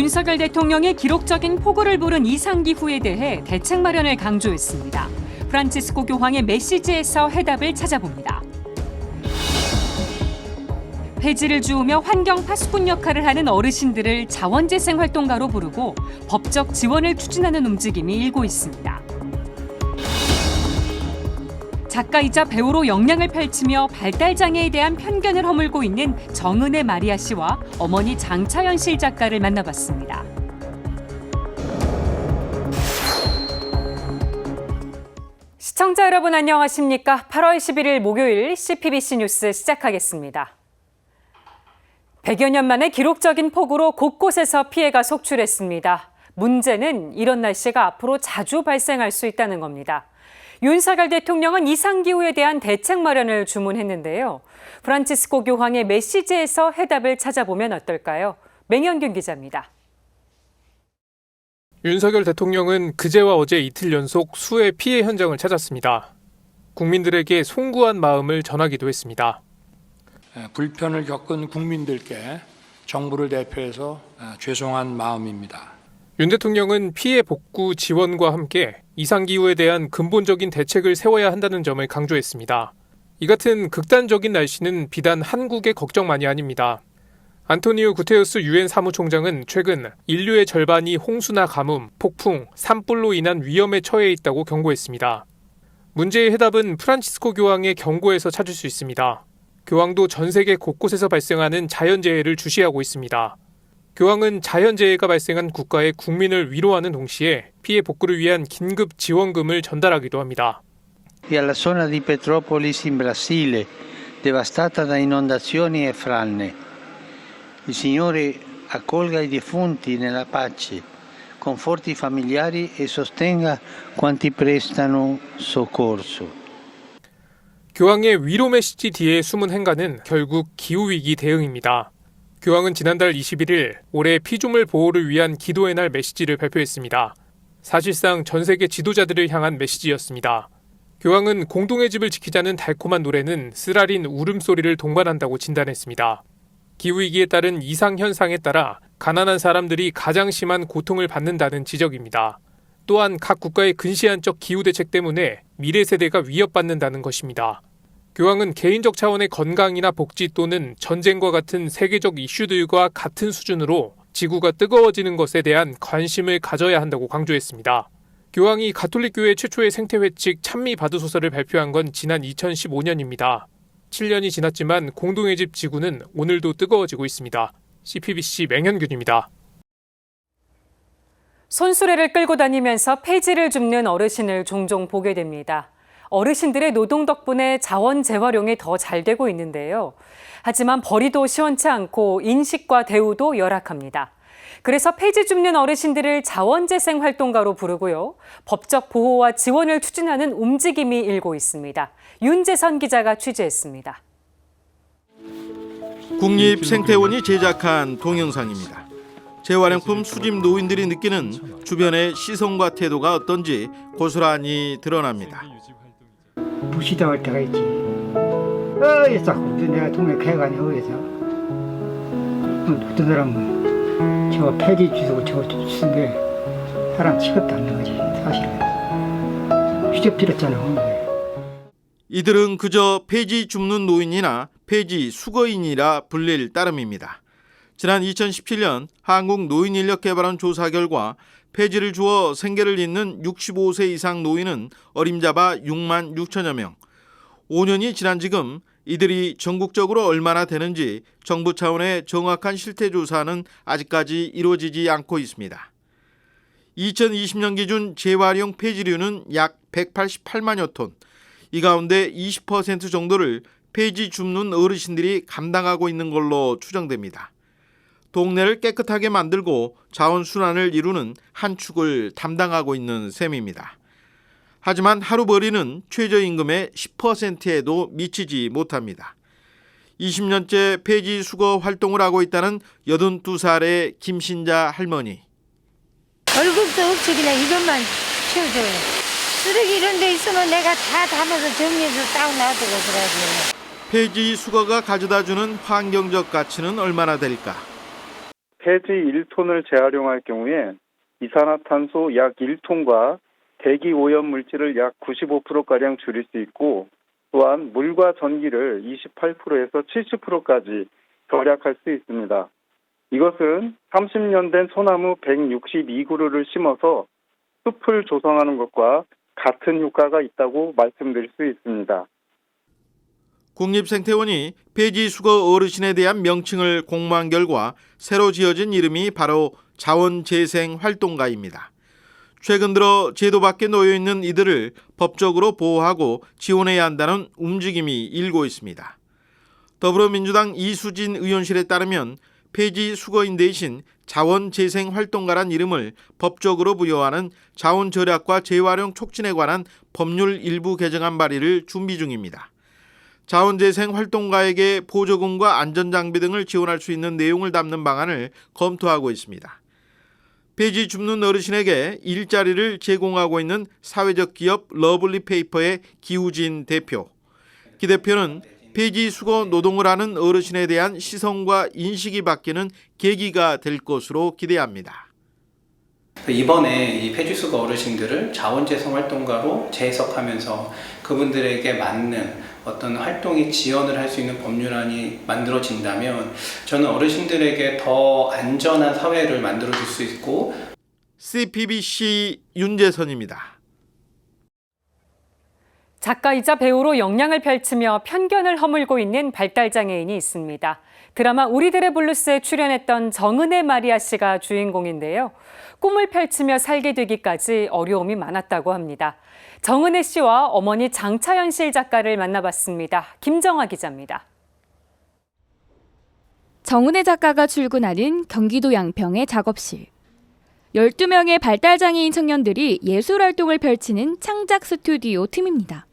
윤석열 대통령의 기록적인 폭우를 부른 이상기후에 대해 대책 마련을 강조했습니다. 프란치스코 교황의 메시지에서 해답을 찾아봅니다. 폐지를 주우며 환경 파수꾼 역할을 하는 어르신들을 자원재생 활동가로 부르고 법적 지원을 추진하는 움직임이 일고 있습니다. 작가이자 배우로 역량을 펼치며 발달장애에 대한 편견을 허물고 있는 정은혜 마리아 씨와 어머니 장차연 실 작가를 만나봤습니다. 시청자 여러분 안녕하십니까? 8월 11일 목요일 CPBC 뉴스 시작하겠습니다. 100여 년 만에 기록적인 폭우로 곳곳에서 피해가 속출했습니다. 문제는 이런 날씨가 앞으로 자주 발생할 수 있다는 겁니다. 윤석열 대통령은 이상기후에 대한 대책 마련을 주문했는데요. 프란치스코 교황의 메시지에서 해답을 찾아보면 어떨까요? 맹현균 기자입니다. 윤석열 대통령은 그제와 어제 이틀 연속 수해 피해 현장을 찾았습니다. 국민들에게 송구한 마음을 전하기도 했습니다. 불편을 겪은 국민들께 정부를 대표해서 죄송한 마음입니다. 윤 대통령은 피해 복구 지원과 함께 이상기후에 대한 근본적인 대책을 세워야 한다는 점을 강조했습니다. 이 같은 극단적인 날씨는 비단 한국의 걱정만이 아닙니다. 안토니오 구테우스 유엔 사무총장은 최근 인류의 절반이 홍수나 가뭄, 폭풍, 산불로 인한 위험에 처해 있다고 경고했습니다. 문제의 해답은 프란치스코 교황의 경고에서 찾을 수 있습니다. 교황도 전 세계 곳곳에서 발생하는 자연재해를 주시하고 있습니다. 교황은 자연재해가 발생한 국가의 국민을 위로하는 동시에 피해 복구를 위한 긴급 지원금을 전달하기도 합니다. Alla zona di Petropolis in Brasile, devastata da inondazioni e frane. Il Signore accolga i defunti nella pace, conforti i familiari e sostenga quanti prestano soccorso. 교황의 위로 메시지 뒤에 숨은 행간은 결국 기후위기 대응입니다. 교황은 지난달 21일 올해 피조물 보호를 위한 기도의 날 메시지를 발표했습니다. 사실상 전 세계 지도자들을 향한 메시지였습니다. 교황은 공동의 집을 지키자는 달콤한 노래는 쓰라린 울음소리를 동반한다고 진단했습니다. 기후위기에 따른 이상현상에 따라 가난한 사람들이 가장 심한 고통을 받는다는 지적입니다. 또한 각 국가의 근시안적 기후대책 때문에 미래 세대가 위협받는다는 것입니다. 교황은 개인적 차원의 건강이나 복지 또는 전쟁과 같은 세계적 이슈들과 같은 수준으로 지구가 뜨거워지는 것에 대한 관심을 가져야 한다고 강조했습니다. 교황이 가톨릭교회 최초의 생태회칙 찬미바드소서를 발표한 건 지난 2015년입니다. 7년이 지났지만 공동의 집 지구는 오늘도 뜨거워지고 있습니다. CPBC 맹현균입니다. 손수레를 끌고 다니면서 폐지를 줍는 어르신을 종종 보게 됩니다. 어르신들의 노동 덕분에 자원 재활용이 더 잘 되고 있는데요. 하지만 벌이도 시원치 않고 인식과 대우도 열악합니다. 그래서 폐지 줍는 어르신들을 자원재생 활동가로 부르고요. 법적 보호와 지원을 추진하는 움직임이 일고 있습니다. 윤재선 기자가 취재했습니다. 국립생태원이 제작한 동영상입니다. 재활용품 수집 노인들이 느끼는 주변의 시선과 태도가 어떤지 고스란히 드러납니다. 무시당할 때가 있지. 어디서 내가 동네 개간이 어디서 어떤 사람은 저 폐지 주고 저거 쓴 게 사람 취급도 안 되는 거지 사실은. 휘저필었잖아. 이들은 그저 폐지 줍는 노인이나 폐지 수거인이라 불릴 따름입니다. 지난 2017년 한국노인인력개발원 조사 결과 폐지를 주어 생계를 잇는 65세 이상 노인은 어림잡아 6만 6천여 명. 5년이 지난 지금 이들이 전국적으로 얼마나 되는지 정부 차원의 정확한 실태조사는 아직까지 이루어지지 않고 있습니다. 2020년 기준 재활용 폐지류는 약 188만여 톤. 이 가운데 20% 정도를 폐지 줍는 어르신들이 감당하고 있는 걸로 추정됩니다. 동네를 깨끗하게 만들고 자원순환을 이루는 한 축을 담당하고 있는 셈입니다. 하지만 하루벌이는 최저임금의 10%에도 미치지 못합니다. 20년째 폐지 수거 활동을 하고 있다는 82살의 김신자 할머니. 월급도 없이 그냥 이것만 채워줘요. 쓰레기 이런 데 있으면 내가 다 담아서 정리해서 딱 놔두고 그러지. 폐지 수거가 가져다주는 환경적 가치는 얼마나 될까? 폐지 1톤을 재활용할 경우에 이산화탄소 약 1톤과 대기 오염 물질을 약 95%가량 줄일 수 있고, 또한 물과 전기를 28%에서 70%까지 절약할 수 있습니다. 이것은 30년 된 소나무 162그루를 심어서 숲을 조성하는 것과 같은 효과가 있다고 말씀드릴 수 있습니다. 국립생태원이 폐지 수거 어르신에 대한 명칭을 공모한 결과 새로 지어진 이름이 바로 자원재생활동가입니다. 최근 들어 제도 밖에 놓여 있는 이들을 법적으로 보호하고 지원해야 한다는 움직임이 일고 있습니다. 더불어민주당 이수진 의원실에 따르면 폐지 수거인 대신 자원재생활동가란 이름을 법적으로 부여하는 자원절약과 재활용 촉진에 관한 법률 일부 개정안 발의를 준비 중입니다. 자원재생활동가에게 보조금과 안전장비 등을 지원할 수 있는 내용을 담는 방안을 검토하고 있습니다. 폐지 줍는 어르신에게 일자리를 제공하고 있는 사회적 기업 러블리페이퍼의 기우진 대표. 기 대표는 폐지 수거 노동을 하는 어르신에 대한 시선과 인식이 바뀌는 계기가 될 것으로 기대합니다. 이번에 이 폐지수거 어르신들을 자원재생활동가로 재해석하면서 그분들에게 맞는 어떤 활동에 지원을 할 수 있는 법률안이 만들어진다면 저는 어르신들에게 더 안전한 사회를 만들어줄 수 있고. CPBC 윤재선입니다. 작가이자 배우로 역량을 펼치며 편견을 허물고 있는 발달장애인이 있습니다. 드라마 우리들의 블루스에 출연했던 정은혜 마리아 씨가 주인공인데요. 꿈을 펼치며 살게 되기까지 어려움이 많았다고 합니다. 정은혜 씨와 어머니 장차현실 작가를 만나봤습니다. 김정아 기자입니다. 정은혜 작가가 출근하는 경기도 양평의 작업실. 12명의 발달장애인 청년들이 예술활동을 펼치는 창작 스튜디오 틈입니다.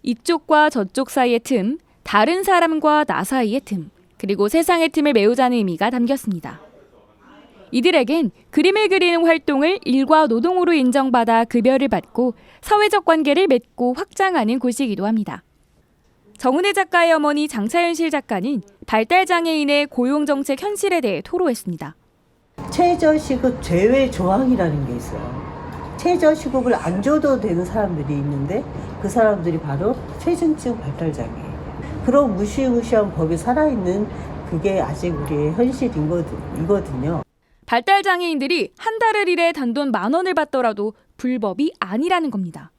이쪽과 저쪽 사이의 틈, 다른 사람과 나 사이의 틈, 그리고 세상의 틈을 메우자는 의미가 담겼습니다. 이들에겐 그림을 그리는 활동을 일과 노동으로 인정받아 급여를 받고 사회적 관계를 맺고 확장하는 곳이기도 합니다. 정은혜 작가의 어머니 장차현실 작가는 발달장애인의 고용정책 현실에 대해 토로했습니다. 최저시급 제외 조항이라는 게 있어요. 최저시급을 안 줘도 되는 사람들이 있는데 그 사람들이 바로 최중증 발달장애예요. 그런 무시무시한 법이 살아있는 그게 아직 우리의 현실이거든요. 발달장애인들이 한 달을 일해 단돈 10,000원을 받더라도 불법이 아니라는 겁니다.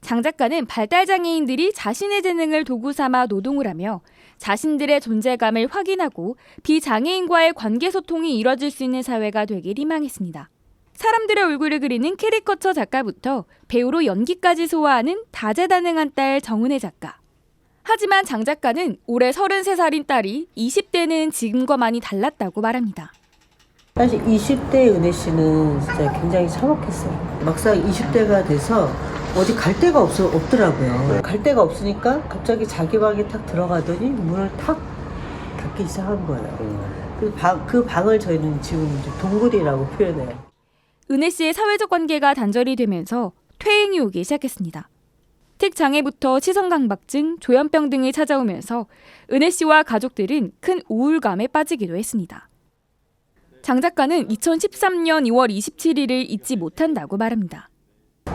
장 작가는 발달장애인들이 자신의 재능을 도구 삼아 노동을 하며 자신들의 존재감을 확인하고 비장애인과의 관계소통이 이뤄질 수 있는 사회가 되길 희망했습니다. 사람들의 얼굴을 그리는 캐리커처 작가부터 배우로 연기까지 소화하는 다재다능한 딸 정은혜 작가. 하지만 장 작가는 올해 33살인 딸이 20대는 지금과 많이 달랐다고 말합니다. 사실 20대 은혜 씨는 진짜 굉장히 참혹했어요. 막상 20대가 돼서 어디 갈 데가 없더라고요. 갈 데가 없으니까 갑자기 자기 방에 탁 들어가더니 문을 탁 닫기 시작한 거예요. 그 방을 저희는 지금 이제 동굴이라고 표현해요. 은혜 씨의 사회적 관계가 단절이 되면서 퇴행이 오기 시작했습니다. 특장애부터 시선강박증, 조현병 등이 찾아오면서 은혜 씨와 가족들은 큰 우울감에 빠지기도 했습니다. 장 작가는 2013년 2월 27일을 잊지 못한다고 말합니다.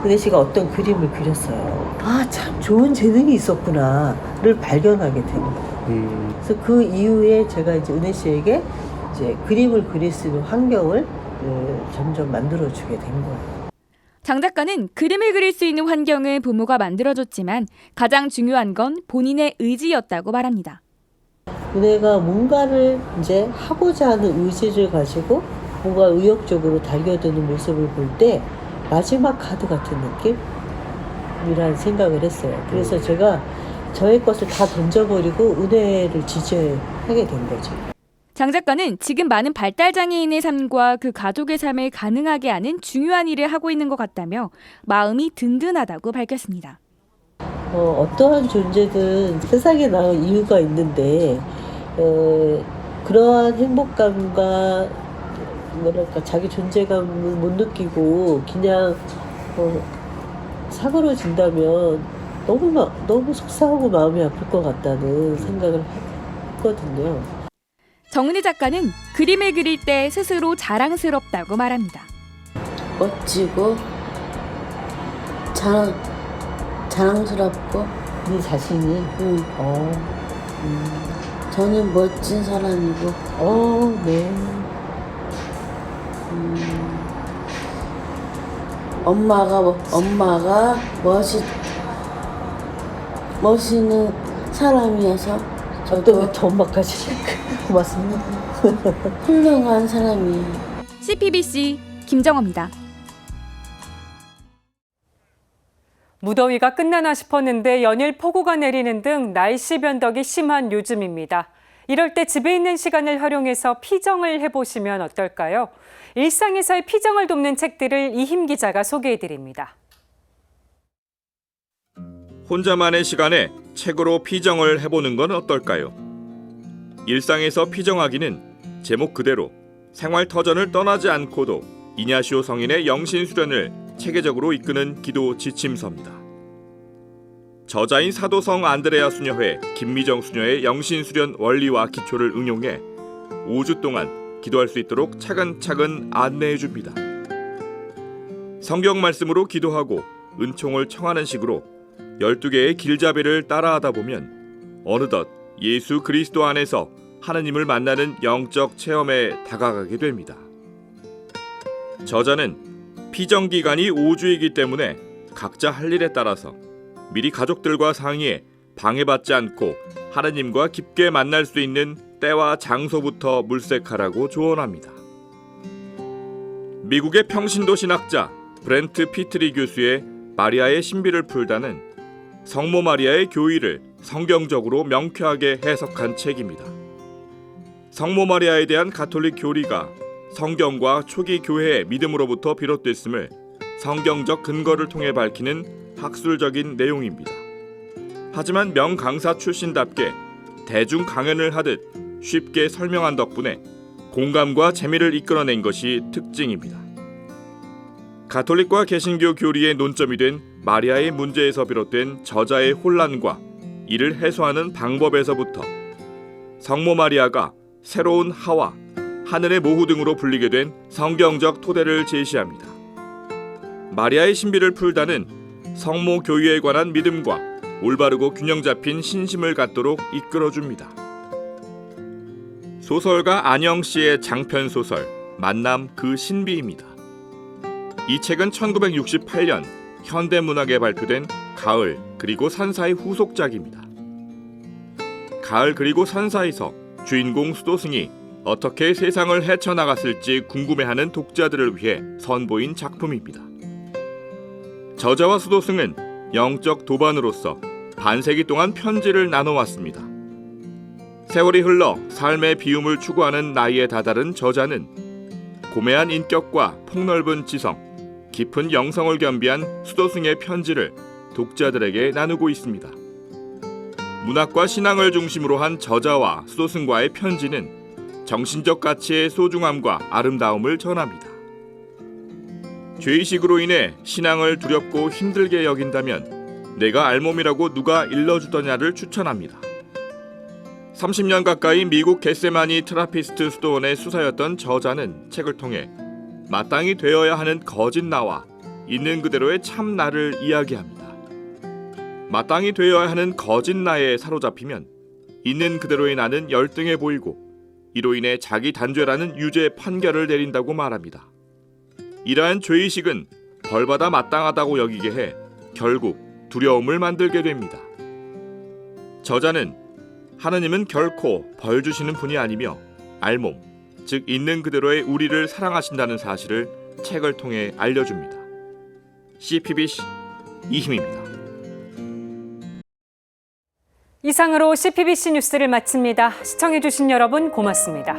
은혜 씨가 어떤 그림을 그렸어요. 아, 참 좋은 재능이 있었구나를 발견하게 된 거예요. 그래서 그 이후에 제가 이제 은혜 씨에게 이제 그림을 그릴 수 있는 환경을 점점 만들어주게 된 거예요. 장 작가는 그림을 그릴 수 있는 환경을 부모가 만들어줬지만 가장 중요한 건 본인의 의지였다고 말합니다. 은혜가 뭔가를 이제 하고자 하는 의지를 가지고 뭔가 의욕적으로 달겨드는 모습을 볼 때 마지막 카드 같은 느낌이라는 생각을 했어요. 그래서 제가 저의 것을 다 던져버리고 은혜를 지지하게 된 거죠. 장 작가는 지금 많은 발달장애인의 삶과 그 가족의 삶을 가능하게 하는 중요한 일을 하고 있는 것 같다며 마음이 든든하다고 밝혔습니다. 어떠한 존재든 세상에 나온 이유가 있는데 그러한 행복감과 뭐랄까 자기 존재감을 못 느끼고 그냥 사그러진다면 너무 속상하고 마음이 아플 것 같다는 생각을 했거든요. 정은희 작가는 그림을 그릴 때 스스로 자랑스럽다고 말합니다. 멋지고 자랑스럽고 네 자신이. 저는 멋진 사람이고 네. 엄마가 멋있는 사람이어서 또 엄마까지. 고맙습니다. 훌륭한 사람이에요. CPBC 김정호입니다. 무더위가 끝나나 싶었는데 연일 폭우가 내리는 등 날씨 변덕이 심한 요즘입니다. 이럴 때 집에 있는 시간을 활용해서 피정을 해보시면 어떨까요? 일상에서의 피정을 돕는 책들을 이힘 기자가 소개해드립니다. 혼자만의 시간에 책으로 피정을 해보는 건 어떨까요? 일상에서 피정하기는 제목 그대로 생활터전을 떠나지 않고도 이냐시오 성인의 영신수련을 체계적으로 이끄는 기도 지침서입니다. 저자인 사도성 안드레아 수녀회 김미정 수녀의 영신수련 원리와 기초를 응용해 5주 동안 기도할 수 있도록 차근차근 안내해 줍니다. 성경 말씀으로 기도하고 은총을 청하는 식으로 12개의 길잡이를 따라하다 보면 어느덧 예수 그리스도 안에서 하느님을 만나는 영적 체험에 다가가게 됩니다. 저자는 피정 기간이 5주이기 때문에 각자 할 일에 따라서 미리 가족들과 상의해 방해받지 않고 하느님과 깊게 만날 수 있는 때와 장소부터 물색하라고 조언합니다. 미국의 평신도 신학자 브렌트 피트리 교수의 마리아의 신비를 풀다는 성모 마리아의 교의를 성경적으로 명쾌하게 해석한 책입니다. 성모 마리아에 대한 가톨릭 교리가 성경과 초기 교회의 믿음으로부터 비롯됐음을 성경적 근거를 통해 밝히는 학술적인 내용입니다. 하지만 명강사 출신답게 대중 강연을 하듯 쉽게 설명한 덕분에 공감과 재미를 이끌어낸 것이 특징입니다. 가톨릭과 개신교 교리의 논점이 된 마리아의 문제에서 비롯된 저자의 혼란과 이를 해소하는 방법에서부터 성모 마리아가 새로운 하와 하늘의 모후 등으로 불리게 된 성경적 토대를 제시합니다. 마리아의 신비를 풀다는 성모 교유에 관한 믿음과 올바르고 균형 잡힌 신심을 갖도록 이끌어줍니다. 소설가 안영 씨의 장편 소설 만남 그 신비입니다. 이 책은 1968년 현대문학에 발표된 가을 그리고 산사의 후속작입니다. 가을 그리고 산사에서 주인공 수도승이 어떻게 세상을 헤쳐나갔을지 궁금해하는 독자들을 위해 선보인 작품입니다. 저자와 수도승은 영적 도반으로서 반세기 동안 편지를 나눠왔습니다. 세월이 흘러 삶의 비움을 추구하는 나이에 다다른 저자는 고매한 인격과 폭넓은 지성, 깊은 영성을 겸비한 수도승의 편지를 독자들에게 나누고 있습니다. 문학과 신앙을 중심으로 한 저자와 수도승과의 편지는 정신적 가치의 소중함과 아름다움을 전합니다. 죄의식으로 인해 신앙을 두렵고 힘들게 여긴다면 내가 알몸이라고 누가 일러주더냐를 추천합니다. 30년 가까이 미국 겟세마니 트라피스트 수도원의 수사였던 저자는 책을 통해 마땅히 되어야 하는 거짓 나와 있는 그대로의 참 나를 이야기합니다. 마땅히 되어야 하는 거짓 나에 사로잡히면 있는 그대로의 나는 열등해 보이고 이로 인해 자기 단죄라는 유죄 판결을 내린다고 말합니다. 이러한 죄의식은 벌받아 마땅하다고 여기게 해 결국 두려움을 만들게 됩니다. 저자는 하느님은 결코 벌 주시는 분이 아니며 알몸, 즉 있는 그대로의 우리를 사랑하신다는 사실을 책을 통해 알려줍니다. CPBC 이힘입니다. 이상으로 CPBC 뉴스를 마칩니다. 시청해주신 여러분 고맙습니다.